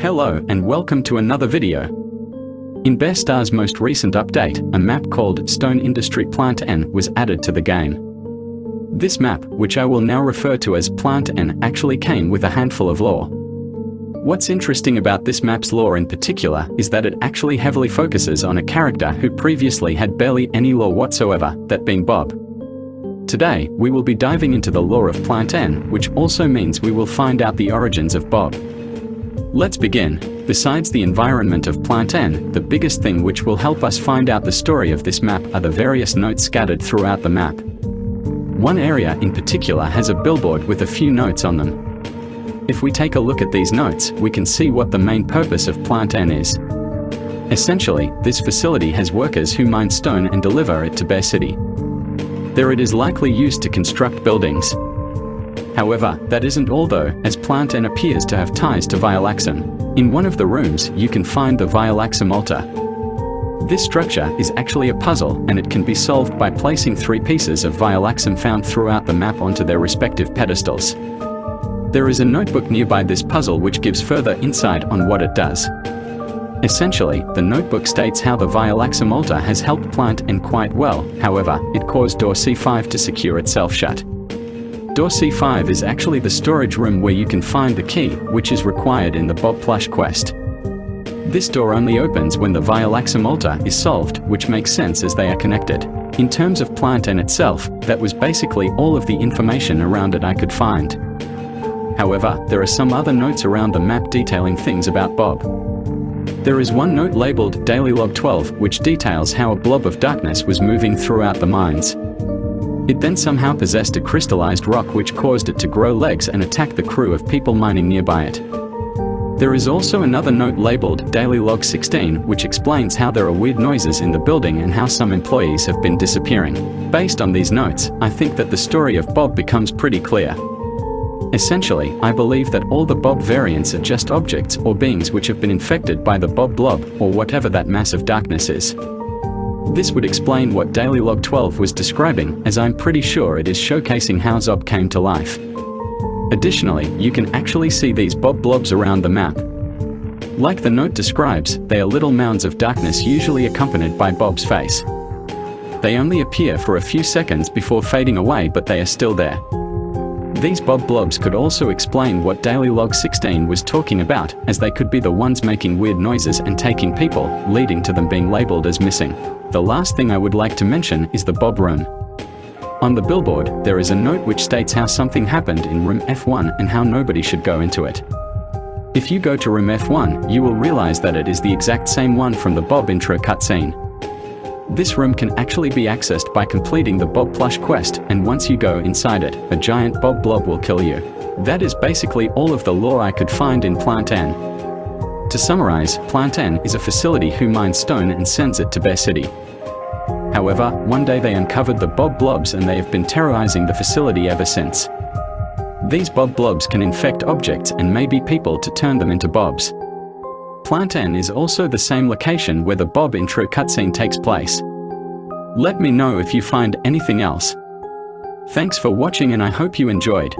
Hello and welcome to another video. In BearStar's most recent update, a map called Stone Industry Plant N was added to the game. This map, which I will now refer to as Plant N, actually came with a handful of lore. What's interesting about this map's lore in particular is that it actually heavily focuses on a character who previously had barely any lore whatsoever, that being Bob. Today, we will be diving into the lore of Plant N, which also means we will find out the origins of Bob. Let's begin. Besides the environment of Plant N, the biggest thing which will help us find out the story of this map are the various notes scattered throughout the map. One area in particular has a billboard with a few notes on them. If we take a look at these notes, we can see what the main purpose of Plant N is. Essentially, this facility has workers who mine stone and deliver it to Bear City. There it is likely used to construct buildings. However, that isn't all though, as Plant N appears to have ties to Violaa. In one of the rooms, you can find the Violaa Alter. This structure is actually a puzzle, and it can be solved by placing 3 pieces of Violaa found throughout the map onto their respective pedestals. There is a notebook nearby this puzzle which gives further insight on what it does. Essentially, the notebook states how the Violaa Alter has helped Plant N quite well, however, it caused door C5 to secure itself shut. Door C5 is actually the storage room where you can find the key, which is required in the Bob plush quest. This door only opens when the Violaa Alter is solved, which makes sense as they are connected. In terms of Plant N itself, that was basically all of the information around it I could find. However, there are some other notes around the map detailing things about Bob. There is one note labeled Daily Log 12, which details how a blob of darkness was moving throughout the mines. It then somehow possessed a crystallized rock which caused it to grow legs and attack the crew of people mining nearby it. There is also another note labeled Daily Log 16, which explains how there are weird noises in the building and how some employees have been disappearing. Based on these notes, I think that the story of Bob becomes pretty clear. Essentially, I believe that all the Bob variants are just objects or beings which have been infected by the Bob blob, or whatever that mass of darkness is. This would explain what Daily Log 12 was describing, as I'm pretty sure it is showcasing how Zob came to life. Additionally, you can actually see these Bob blobs around the map. Like the note describes, they are little mounds of darkness usually accompanied by Bob's face. They only appear for a few seconds before fading away, but they are still there. These Bob blobs could also explain what Daily Log 16 was talking about, as they could be the ones making weird noises and taking people, leading to them being labeled as missing. The last thing I would like to mention is the Bob room. On the billboard, there is a note which states how something happened in room F1 and how nobody should go into it. If you go to room F1, you will realize that it is the exact same one from the Bob intro cutscene. This room can actually be accessed by completing the Bob plush quest, and once you go inside it, a giant Bob blob will kill you. That is basically all of the lore I could find in Plant N. To summarize, Plant N is a facility who mines stone and sends it to Bear City. However, one day they uncovered the Bob blobs and they have been terrorizing the facility ever since. These Bob blobs can infect objects and maybe people to turn them into Bobs. Plant N is also the same location where the Bob intro cutscene takes place. Let me know if you find anything else. Thanks for watching and I hope you enjoyed.